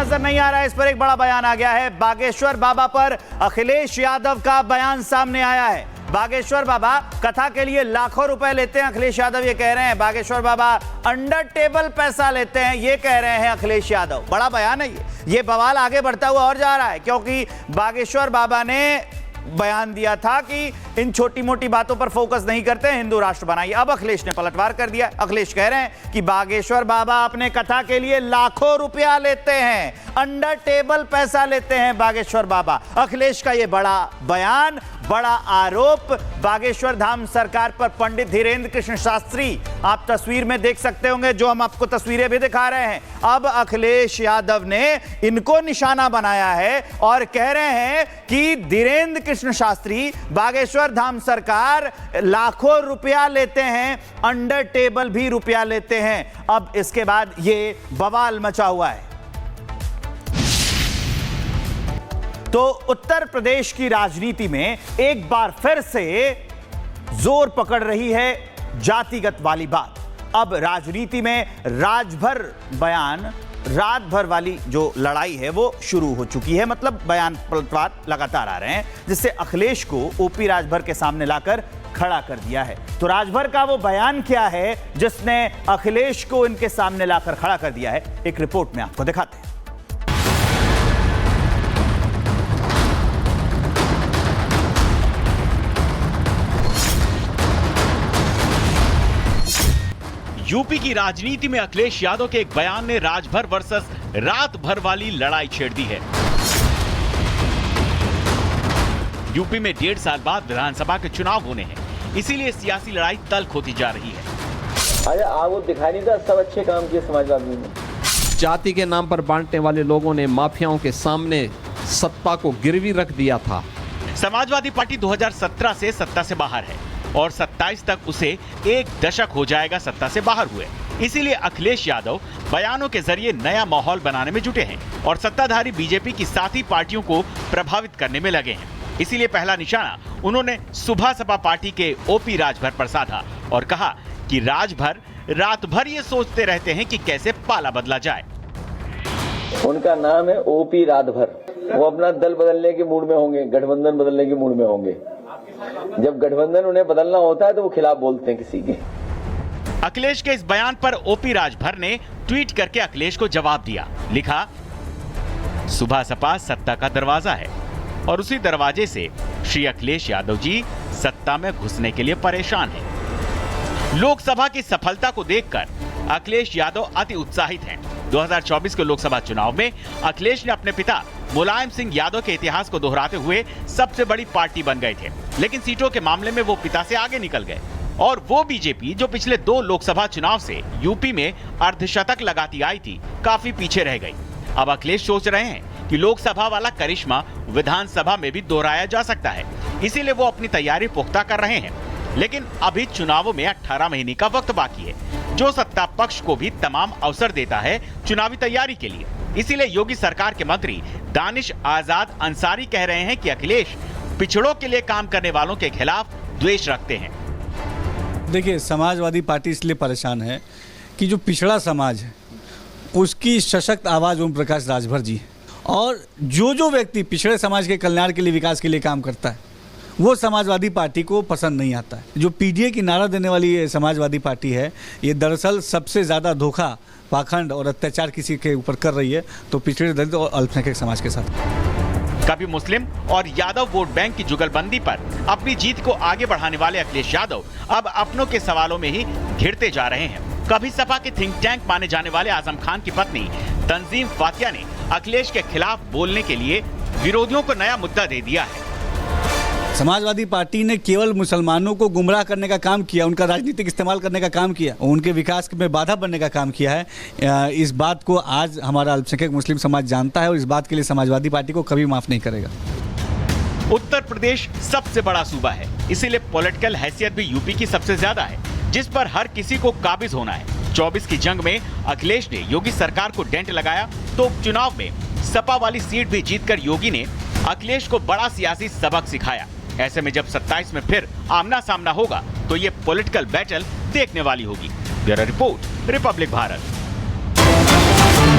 नजर नहीं आ रहा है, इस पर एक बड़ा बयान आ गया है। बागेश्वर बाबा पर अखिलेश यादव का बयान सामने आया है। बागेश्वर बाबा कथा के लिए लाखों रुपए लेते हैं, अखिलेश यादव ये कह रहे हैं। बागेश्वर बाबा अंडर टेबल पैसा लेते हैं, ये कह रहे हैं अखिलेश यादव। बड़ा बयान है ये बवाल आगे बढ़ता हुआ और जा रहा है, क्योंकि बागेश्वर बाबा ने बयान दिया था कि इन छोटी मोटी बातों पर फोकस नहीं करते, हिंदू राष्ट्र बनाइए। अब अखिलेश ने पलटवार कर दिया। अखिलेश कह रहे हैं कि बागेश्वर बाबा अपने कथा के लिए लाखों रुपया लेते हैं, अंडर टेबल पैसा लेते हैं बागेश्वर बाबा। अखिलेश का यह बड़ा बयान, बड़ा आरोप बागेश्वर धाम सरकार पर। पंडित धीरेन्द्र कृष्ण शास्त्री आप तस्वीर में देख सकते होंगे, जो हम आपको तस्वीरें भी दिखा रहे हैं। अब अखिलेश यादव ने इनको निशाना बनाया है और कह रहे हैं कि धीरेन्द्र कृष्ण शास्त्री, बागेश्वर धाम सरकार लाखों रुपया लेते हैं, अंडर टेबल भी रुपया लेते हैं। अब इसके बाद ये बवाल मचा हुआ है। तो उत्तर प्रदेश की राजनीति में एक बार फिर से जोर पकड़ रही है जातिगत वाली बात। अब राजनीति में राजभर बयान, रात भर वाली जो लड़ाई है वो शुरू हो चुकी है। मतलब बयान पलटवार लगातार आ रहे हैं, जिससे अखिलेश को ओपी राजभर के सामने लाकर खड़ा कर दिया है। तो राजभर का वो बयान क्या है जिसने अखिलेश को इनके सामने लाकर खड़ा कर दिया है, एक रिपोर्ट में आपको दिखाते हैं। यूपी की राजनीति में अखिलेश यादव के एक बयान ने राजभर वर्सेस रात भर वाली लड़ाई छेड़ दी है। यूपी में 1.5 साल बाद विधानसभा के चुनाव होने हैं, इसीलिए सियासी लड़ाई तल्ख होती जा रही है। अरे वो दिखाई नहीं था, सब अच्छे काम किए समाजवादी ने। जाति के नाम पर बांटने वाले लोगों ने माफियाओं के सामने सत्ता को गिरवी रख दिया था। समाजवादी पार्टी 2017 से सत्ता से बाहर है और 27 तक उसे 1 दशक हो जाएगा सत्ता से बाहर हुए। इसीलिए अखिलेश यादव बयानों के जरिए नया माहौल बनाने में जुटे हैं और सत्ताधारी बीजेपी की साथी पार्टियों को प्रभावित करने में लगे हैं। इसीलिए पहला निशाना उन्होंने सुबह सपा पार्टी के ओपी राजभर पर साधा और कहा कि राजभर रात भर ये सोचते रहते हैं कि कैसे पाला बदला जाए। उनका नाम है ओपी राजभर। वो अपना दल बदलने के मूड में होंगे, गठबंधन बदलने के मूड में होंगे। जब गठबंधन उन्हें बदलना होता है तो वो खिलाफ बोलते हैं किसी के। अखिलेश के इस बयान पर ओपी राजभर ने ट्वीट करके अखिलेश को जवाब दिया। लिखा, सुबह सपा सत्ता का दरवाजा है और उसी दरवाजे से श्री अखिलेश यादव जी सत्ता में घुसने के लिए परेशान हैं। लोकसभा की सफलता को देखकर अखिलेश यादव अति उत्साहित हैं। 2024 के लोकसभा चुनाव में अखिलेश ने अपने पिता मुलायम सिंह यादव के इतिहास को दोहराते हुए सबसे बड़ी पार्टी बन गए थे, लेकिन सीटों के मामले में वो पिता से आगे निकल गए और वो बीजेपी जो पिछले 2 लोकसभा चुनाव से यूपी में अर्धशतक लगाती आई थी, काफी पीछे रह गई। अब अखिलेश सोच रहे हैं कि लोकसभा वाला करिश्मा विधानसभा में भी दोहराया जा सकता है, इसीलिए वो अपनी तैयारी पुख्ता कर रहे हैं। लेकिन अभी चुनावों में 18 महीने का वक्त बाकी है, जो सत्ता पक्ष को भी तमाम अवसर देता है चुनावी तैयारी के लिए। इसीलिए योगी सरकार के मंत्री दानिश आजाद अंसारी कह रहे हैं कि अखिलेश पिछड़ों के लिए काम करने वालों के खिलाफ द्वेष रखते हैं। देखिए, समाजवादी पार्टी इसलिए परेशान है कि जो पिछड़ा समाज है उसकी सशक्त आवाज ओम प्रकाश राजभर जी है, और जो व्यक्ति पिछड़े समाज के कल्याण के लिए, विकास के लिए काम करता है, वो समाजवादी पार्टी को पसंद नहीं आता है। जो पीडीए की नारा देने वाली ये समाजवादी पार्टी है, ये दरअसल सबसे ज़्यादा धोखा, पाखंड और अत्याचार किसी के ऊपर कर रही है, तो पिछड़े दलित और अल्पसंख्यक समाज के साथ। कभी मुस्लिम और यादव वोट बैंक की जुगलबंदी पर अपनी जीत को आगे बढ़ाने वाले अखिलेश यादव अब अपनों के सवालों में ही घिरते जा रहे हैं। कभी सपा के थिंक टैंक माने जाने वाले आजम खान की पत्नी तंजीम फातिया ने अखिलेश के खिलाफ बोलने के लिए विरोधियों को नया मुद्दा दे दिया है। समाजवादी पार्टी ने केवल मुसलमानों को गुमराह करने का काम किया, उनका राजनीतिक इस्तेमाल करने का काम किया, उनके विकास में बाधा बनने का काम किया है। इस बात को आज हमारा अल्पसंख्यक मुस्लिम समाज जानता है और इस बात के लिए समाजवादी पार्टी को कभी माफ नहीं करेगा। उत्तर प्रदेश सबसे बड़ा सूबा है, इसीलिए पॉलिटिकल हैसियत भी यूपी की सबसे ज्यादा है, जिस पर हर किसी को काबिज होना है। 24 की जंग में अखिलेश ने योगी सरकार को डेंट लगाया, तो उपचुनाव में सपा वाली सीट भी जीतकर योगी ने अखिलेश को बड़ा सियासी सबक सिखाया। ऐसे में जब 27 में फिर आमना सामना होगा तो ये पॉलिटिकल बैटल देखने वाली होगी। Bureau report, Republic Bharat.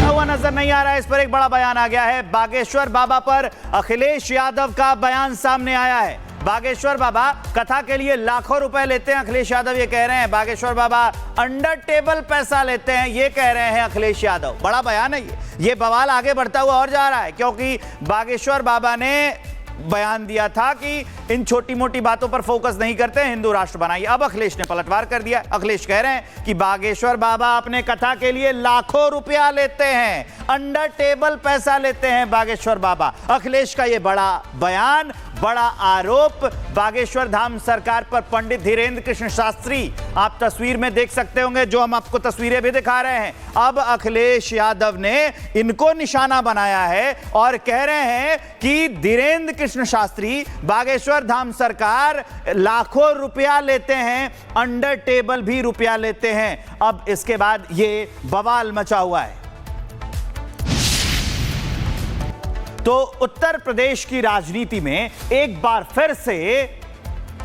होता हुआ नजर नहीं आ रहा है। इस पर एक बड़ा बयान आ गया है। बागेश्वर बाबा पर अखिलेश यादव का बयान सामने आया है। बागेश्वर बाबा कथा के लिए लाखों रुपए लेते हैं, अखिलेश यादव ये कह रहे हैं। बागेश्वर बाबा अंडर टेबल पैसा लेते हैं, ये कह रहे हैं अखिलेश यादव। बड़ा बयान है ये बवाल आगे बढ़ता हुआ और जा रहा है, क्योंकि बागेश्वर बाबा ने बयान दिया था कि इन छोटी मोटी बातों पर फोकस नहीं करते, हिंदू राष्ट्र बनाइए। अब अखिलेश ने पलटवार कर दिया। अखिलेश कह रहे हैं कि बागेश्वर बाबा अपने कथा के लिए लाखों रुपया लेते हैं, अंडर टेबल पैसा लेते हैं बागेश्वर बाबा। अखिलेश का यह बड़ा बयान, बड़ा आरोप बागेश्वर धाम सरकार पर। पंडित धीरेन्द्र कृष्ण शास्त्री आप तस्वीर में देख सकते होंगे, जो हम आपको तस्वीरें भी दिखा रहे हैं। अब अखिलेश यादव ने इनको निशाना बनाया है और कह रहे हैं कि धीरेन्द्र कृष्ण शास्त्री, बागेश्वर धाम सरकार लाखों रुपया लेते हैं, अंडर टेबल भी रुपया लेते हैं। अब इसके बाद ये बवाल मचा हुआ है। तो उत्तर प्रदेश की राजनीति में एक बार फिर से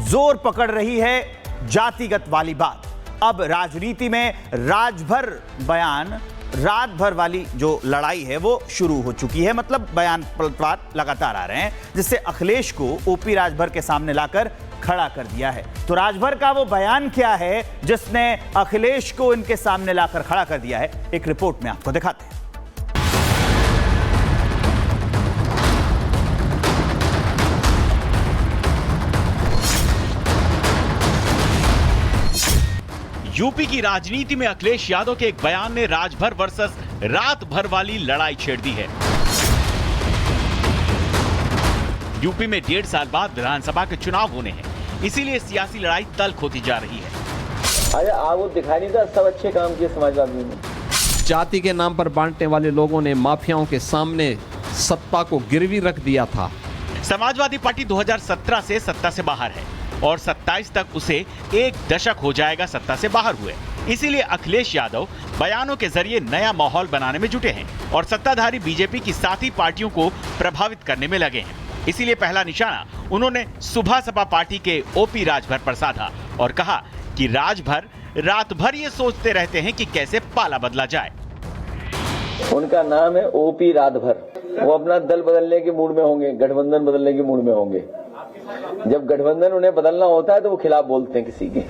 जोर पकड़ रही है जातिगत वाली बात। अब राजनीति में राजभर बयान, रात भर वाली जो लड़ाई है वो शुरू हो चुकी है। मतलब बयान पलटवार लगातार आ रहे हैं, जिससे अखिलेश को ओपी राजभर के सामने लाकर खड़ा कर दिया है। तो राजभर का वो बयान क्या है जिसने अखिलेश को इनके सामने लाकर खड़ा कर दिया है, एक रिपोर्ट में आपको दिखाते हैं। यूपी की राजनीति में अखिलेश यादव के एक बयान ने राजभर वर्सेस रात भर वाली लड़ाई छेड़ दी है। यूपी में 1.5 साल बाद विधानसभा के चुनाव होने हैं, इसीलिए सियासी लड़ाई तल्ख होती जा रही है। अरे वो दिखाई नहीं था, सब अच्छे काम किए समाजवादियों ने। जाति के नाम पर बांटने वाले लोगों ने माफियाओं के सामने सत्ता को गिरवी रख दिया था। समाजवादी पार्टी 2017 से सत्ता से बाहर है और 27 तक उसे 1 दशक हो जाएगा सत्ता से बाहर हुए। इसीलिए अखिलेश यादव बयानों के जरिए नया माहौल बनाने में जुटे हैं और सत्ताधारी बीजेपी की साथी पार्टियों को प्रभावित करने में लगे हैं। इसीलिए पहला निशाना उन्होंने सुबह सपा पार्टी के ओपी राजभर पर साधा और कहा कि राजभर रात भर ये सोचते रहते हैं कि कैसे पाला बदला जाए। उनका नाम है ओपी राजभर। वो अपना दल बदलने के मूड में होंगे, गठबंधन बदलने के मूड में होंगे। जब गठबंधन उन्हें बदलना होता है तो वो खिलाफ बोलते हैं किसी के।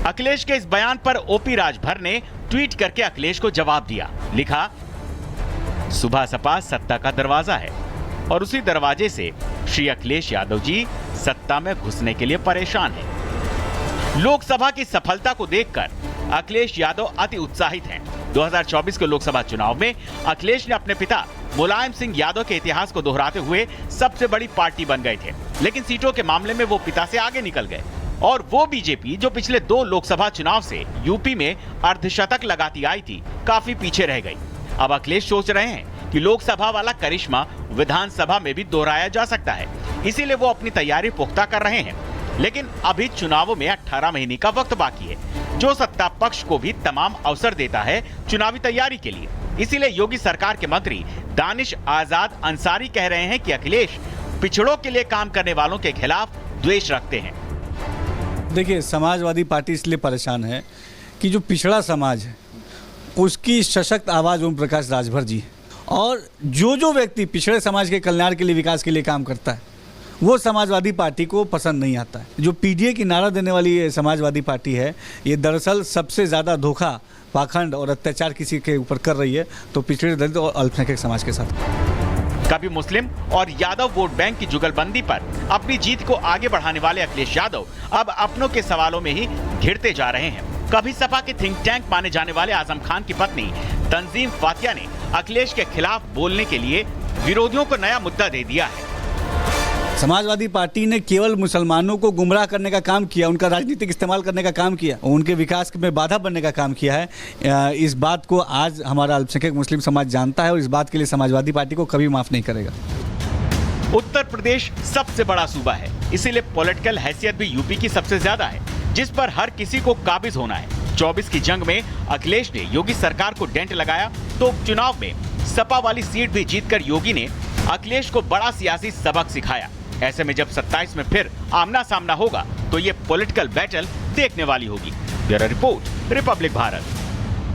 अखिलेश के इस बयान पर ओपी राजभर ने ट्वीट करके अखिलेश को जवाब दिया। लिखा, सुबह सपा सत्ता का दरवाजा है और उसी दरवाजे से श्री अखिलेश यादव जी सत्ता में घुसने के लिए परेशान हैं। लोकसभा की सफलता को देखकर अखिलेश यादव अति उत्साहित हैं। 2024 के लोकसभा चुनाव में अखिलेश ने अपने पिता मुलायम सिंह यादव के इतिहास को दोहराते हुए सबसे बड़ी पार्टी बन गए थे, लेकिन सीटों के मामले में वो पिता से आगे निकल गए और वो बीजेपी जो पिछले 2 लोकसभा चुनाव से यूपी में अर्धशतक लगाती आई थी, काफी पीछे रह गई। अब अखिलेश सोच रहे हैं कि लोकसभा वाला करिश्मा विधानसभा में भी दोहराया जा सकता है, इसीलिए वो अपनी तैयारी पुख्ता कर रहे हैं। लेकिन अभी चुनावों में 18 महीने का वक्त बाकी है, जो सत्ता पक्ष को भी तमाम अवसर देता है चुनावी तैयारी के लिए। इसीलिए योगी सरकार के मंत्री दानिश आजाद अंसारी कह रहे हैं कि अखिलेश पिछड़ों के लिए काम करने वालों के खिलाफ द्वेष रखते हैं। देखिए, समाजवादी पार्टी इसलिए परेशान है कि जो पिछड़ा समाज है उसकी सशक्त आवाज ओम प्रकाश राजभर जी है, और जो व्यक्ति पिछड़े समाज के कल्याण के लिए, विकास के लिए काम करता है, वो समाजवादी पार्टी को पसंद नहीं आता है। जो पीडीए की नारा देने वाली ये समाजवादी पार्टी है, ये दरअसल सबसे ज़्यादा धोखा, पाखंड और अत्याचार किसी के ऊपर कर रही है, तो पिछड़े दलित और अल्पसंख्यक समाज के साथ। कभी मुस्लिम और यादव वोट बैंक की जुगलबंदी पर अपनी जीत को आगे बढ़ाने वाले अखिलेश यादव अब अपनों के सवालों में ही घिरते जा रहे हैं। कभी सपा के थिंक टैंक माने जाने वाले आजम खान की पत्नी तंजीम फातिया ने अखिलेश के खिलाफ बोलने के लिए विरोधियों को नया मुद्दा दे दिया है। समाजवादी पार्टी ने केवल मुसलमानों को गुमराह करने का काम किया, उनका राजनीतिक इस्तेमाल करने का काम किया, उनके विकास में बाधा बनने का काम किया है। इस बात को आज हमारा अल्पसंख्यक मुस्लिम समाज जानता है और इस बात के लिए समाजवादी पार्टी को कभी माफ नहीं करेगा। उत्तर प्रदेश सबसे बड़ा सूबा है, इसीलिए पॉलिटिकल हैसियत भी यूपी की सबसे ज्यादा है, जिस पर हर किसी को काबिज होना है। 24 की जंग में अखिलेश ने योगी सरकार को डेंट लगाया, तो उपचुनाव में सपा वाली सीट भी जीतकर योगी ने अखिलेश को बड़ा सियासी सबक सिखाया। ऐसे में जब 27 में फिर आमना सामना होगा तो ये पॉलिटिकल बैटल देखने वाली होगी। Bureau report, Republic Bharat.